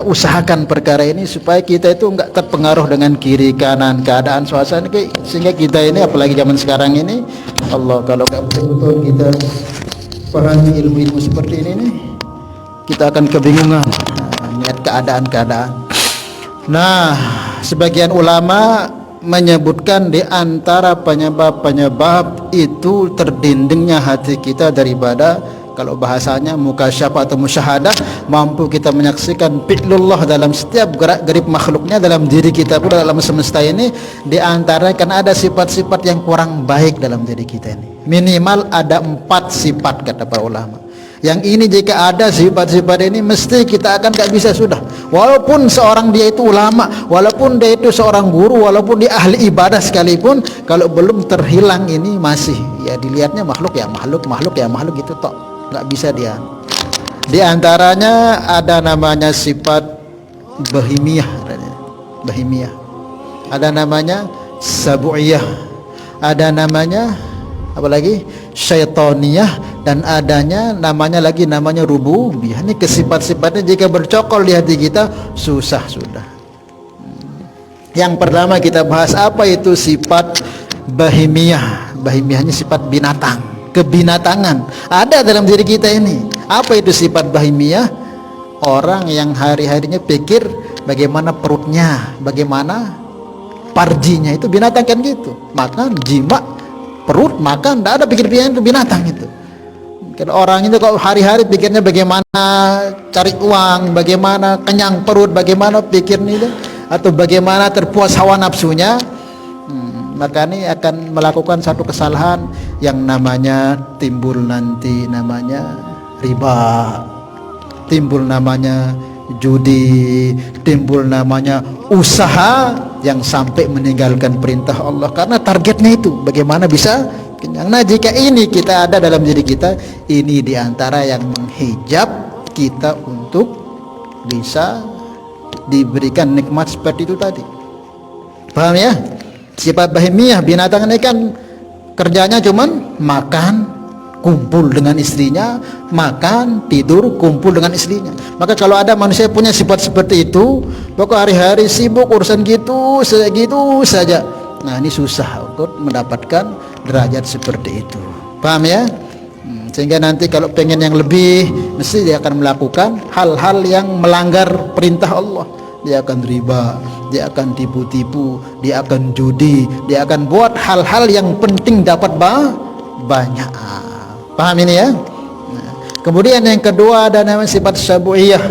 usahakan perkara ini supaya kita itu enggak terpengaruh dengan kiri kanan keadaan suasana, sehingga kita ini apalagi zaman sekarang ini, Allah, kalau enggak betul-betul kita pahami ilmu-ilmu seperti ini nih, kita akan kebingungan lihat keadaan-keadaan. Nah, sebagian ulama menyebutkan di antara penyebab-penyebab itu terdindingnya hati kita daripada, kalau bahasanya mukasyafah atau musyahadah, mampu kita menyaksikan fi'lullah dalam setiap gerak-gerik makhluknya, dalam diri kita pun, dalam semesta ini. Di antara kan ada sifat-sifat yang kurang baik dalam diri kita ini. Minimal ada 4 sifat kata para ulama. Yang ini jika ada sifat-sifat ini, mesti kita akan gak bisa sudah. Walaupun seorang dia itu ulama, walaupun dia itu seorang guru, walaupun dia ahli ibadah sekalipun, kalau belum terhilang ini masih ya dilihatnya makhluk ya makhluk, makhluk ya makhluk gitu tok. Nggak bisa dia. Di antaranya ada namanya sifat bahimiyah, ada namanya sabu'iyah, ada namanya apa lagi syaitoniyah, dan adanya namanya rububiyah. Ini kesifat-sifatnya jika bercokol di hati kita susah sudah. Yang pertama kita bahas apa itu sifat bahimiyah. Bahimiyahnya sifat binatang, kebinatangan ada dalam diri kita ini. Apa itu sifat bahimiyah? Orang yang hari-harinya pikir bagaimana perutnya, bagaimana parjinya, itu binatang kan gitu. Makan, jima, perut, makan, tidak ada pikir-pikiran itu binatang itu. Kalau orang itu kalau hari-hari pikirnya bagaimana cari uang, bagaimana kenyang perut, bagaimana pikirnya itu, atau bagaimana terpuas hawa nafsunya, maka ini akan melakukan satu kesalahan yang namanya timbul nanti namanya riba, timbul namanya judi, timbul namanya usaha yang sampai meninggalkan perintah Allah, karena targetnya itu bagaimana bisa kenyang. Nah, jika ini kita ada dalam diri kita, ini diantara yang menghijab kita untuk bisa diberikan nikmat seperti itu tadi. Paham ya? Sifat bahimiyah, binatang ini kan kerjanya cuman makan, kumpul dengan istrinya, makan, tidur, kumpul dengan istrinya. Maka kalau ada manusia punya sifat seperti itu, pokok hari-hari sibuk urusan gitu saja. Nah, ini susah untuk mendapatkan derajat seperti itu. Paham ya? Sehingga nanti kalau pengen yang lebih, mesti dia akan melakukan hal-hal yang melanggar perintah Allah. Dia akan riba, dia akan tipu-tipu, dia akan judi, dia akan buat hal-hal yang penting dapat banyak. Paham ini ya? Nah, kemudian yang kedua ada namanya sifat sabu'iyah,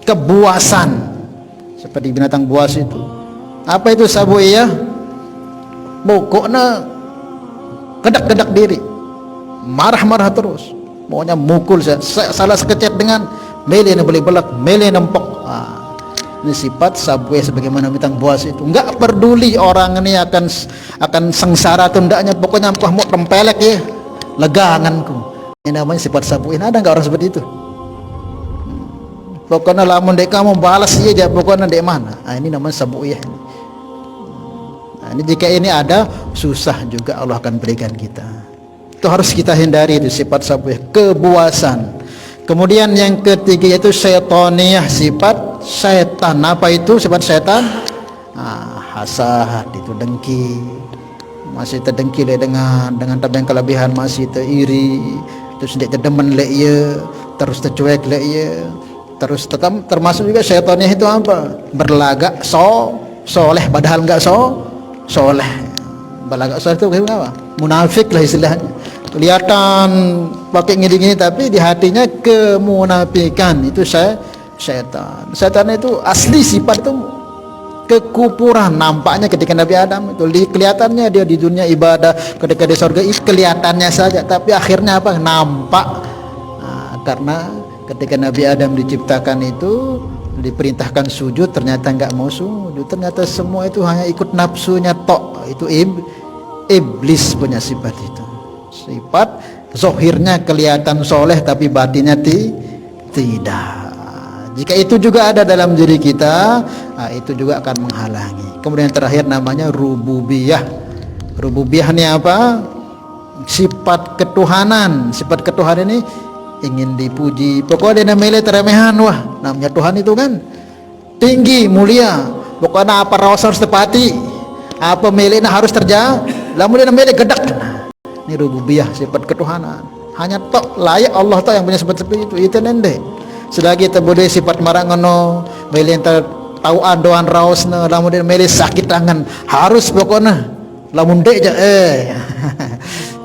kebuasan, seperti binatang buas itu. Apa itu sabu'iyah? Pokoknya kedak-kedak diri, marah-marah terus, maunya mukul salah sekecet dengan mele boleh belak, mele nempok. Ini sifat sabu'iyah sebagaimana binatang buas itu. Enggak peduli orang ini akan sengsara atau endaknya, pokoknya empah mau tempelek ya leganganku. Ini namanya sifat sabu'iyah. Ada enggak orang seperti itu? Pokoknya lamun dek kamu balas aja, pokoknya dek mana. Nah, ini namanya sabu'iyah. Nah, ini jika ini ada, susah juga Allah akan berikan kita. Itu harus kita hindari, itu sifat sabu'iyah, kebuasan. Kemudian yang ketiga yaitu syaitoniyah, sifat syaitan. Apa itu sifat syaitan? Hasad, itu dengki, masih terdengki dengan tabang kelebihan, masih teriri, terus tidak terdemen lek ye, terus tercuek lek ye, terus termasuk juga syaitaniyah itu apa? Berlagak soleh padahal enggak soleh. Berlagak soleh itu apa? Munafik lah istilahnya. Kelihatan pakai gini-gini tapi di hatinya kemunafikan. Itu syaitan. Syaitan itu asli sifat itu kekufuran. Nampaknya ketika Nabi Adam itu kelihatannya dia di dunia ibadah, ketika di surga itu kelihatannya saja, tapi akhirnya apa? Nampak. Karena ketika Nabi Adam diciptakan itu diperintahkan sujud, ternyata enggak mau sujud, ternyata semua itu hanya ikut nafsunya tok. Itu iblis punya sifat itu. Sifat zohirnya kelihatan soleh tapi batinnya tidak. Jika itu juga ada dalam diri kita, itu juga akan menghalangi. Kemudian terakhir namanya rububiyah. Rububiyah ini apa? Sifat ketuhanan. Sifat ketuhanan ini ingin dipuji. Pokoknya dia namanya teremehan, wah namanya Tuhan itu kan tinggi, mulia. Pokoknya apa rawas harus tepati, apa miliknya harus terjaga. Lamun dia milik gedak. Ini rububiyah, sifat ketuhanan. Hanya tok layak Allah tok yang punya sifat seperti itu. Itu nende. Selagi kita boleh sifat marang ngono, milik tahu andoan raosna, lamun dia milik sakit tangan, harus pokoknya. Lamun dek aja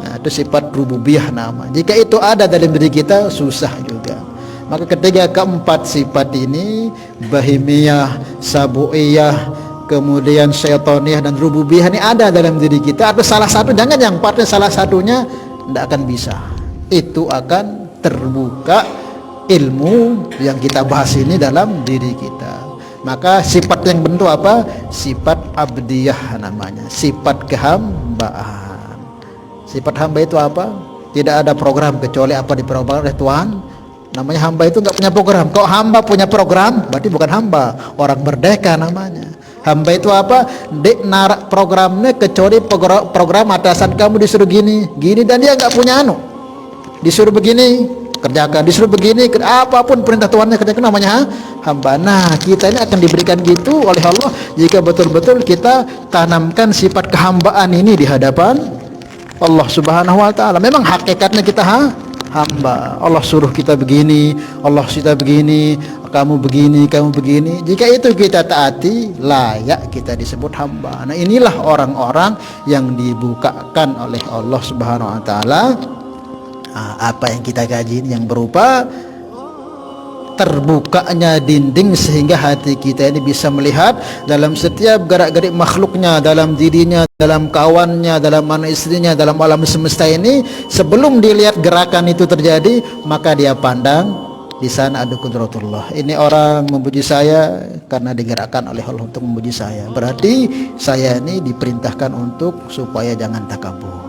nah, itu sifat rububiyah nama. Jika itu ada dalam diri kita, susah juga. Maka ketiga keempat sifat ini, bahimiyah, sabu'iyah, kemudian syaitoniyah dan rububiyah ini ada dalam diri kita, atau salah satu, jangan yang partnya salah satunya, tidak akan bisa. Itu akan terbuka ilmu yang kita bahas ini dalam diri kita. Maka sifat yang bentuk apa? Sifat abdiyah namanya, sifat kehambaan. Sifat hamba itu apa? Tidak ada program kecuali apa diprogramkan oleh Tuhan. Namanya hamba itu nggak punya program. Kalau hamba punya program, berarti bukan hamba, orang merdeka namanya. Hamba itu apa? Narak programnya kecuali program atasan kamu disuruh gini, gini, dan dia nggak punya anu. Disuruh begini, kerjakan, disuruh begini, apapun perintah Tuhannya kerjakan, namanya hamba. Nah, kita ini akan diberikan gitu oleh Allah jika betul-betul kita tanamkan sifat kehambaan ini di hadapan Allah Subhanahu wa taala. Memang hakikatnya kita hamba. Allah suruh kita begini, Allah kita begini, kamu begini, kamu begini. Jika itu kita taati, layak kita disebut hamba. Nah, inilah orang-orang yang dibukakan oleh Allah Subhanahu wa taala. Apa yang kita kaji ini yang berupa terbukanya dinding sehingga hati kita ini bisa melihat dalam setiap gerak-gerik makhluknya, dalam dirinya, dalam kawannya, dalam anak istrinya, dalam alam semesta ini. Sebelum dilihat gerakan itu terjadi, maka dia pandang di sana ada kudratullah. Ini orang memuji saya karena digerakkan oleh Allah untuk memuji saya. Berarti saya ini diperintahkan untuk supaya jangan takabur.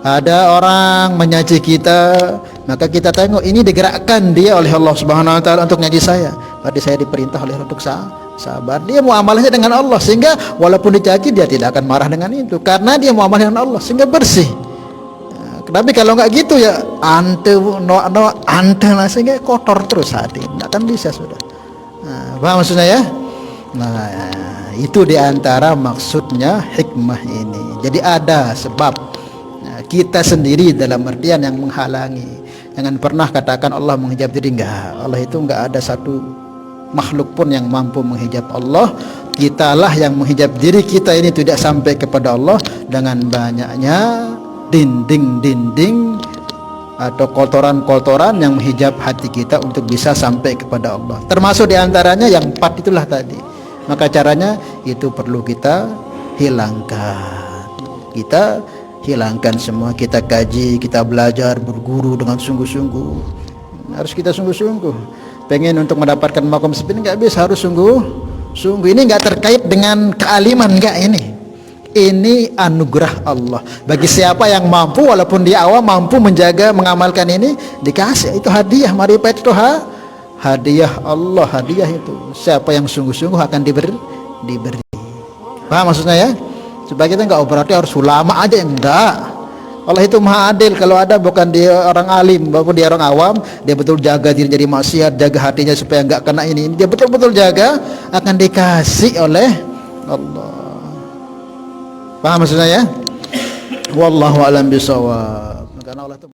Ada orang menyaji kita, maka kita tengok ini digerakkan dia oleh Allah Subhanahu wa taala untuk nyaji saya. Berarti saya diperintah oleh Allah untuk sabar. Dia muamalahnya dengan Allah sehingga walaupun dicaci dia tidak akan marah dengan itu karena dia muamalah dengan Allah sehingga bersih. Tapi kalau enggak gitu ya ante lah sehingga kotor terus hati. Enggak akan bisa sudah. Paham maksudnya ya? Nah, itu diantara maksudnya hikmah ini. Jadi ada sebab kita sendiri dalam artian yang menghalangi. Jangan pernah katakan Allah menghijab diri, enggak. Allah itu enggak ada satu makhluk pun yang mampu menghijab Allah. Kitalah yang menghijab diri kita ini tidak sampai kepada Allah dengan banyaknya dinding-dinding atau kotoran-kotoran yang menghijab hati kita untuk bisa sampai kepada Allah. Termasuk diantaranya yang 4 itulah tadi. Maka caranya itu perlu kita hilangkan. Kita hilangkan semua, kita kaji, kita belajar, berguru dengan sungguh-sungguh. Harus kita sungguh-sungguh. Pengen untuk mendapatkan makom seperti ini nggak bisa, harus sungguh-sungguh. Ini nggak terkait dengan kealiman, nggak ini. Ini anugerah Allah. Bagi siapa yang mampu, walaupun dia awam mampu menjaga, mengamalkan ini, dikasih itu hadiah. Marifat itu hadiah Allah, hadiah itu. Siapa yang sungguh-sungguh akan diberi. Paham maksudnya ya? Supaya kita enggak berarti harus ulama aja, enggak. Allah itu maha adil. Kalau ada bukan dia orang alim, walaupun dia orang awam, dia betul jaga diri jadi maksiat, jaga hatinya supaya enggak kena ini. Dia betul-betul jaga, akan dikasih oleh Allah. Paham maksudnya ya? Wallahu a'lam bishawab. Karena Allah itu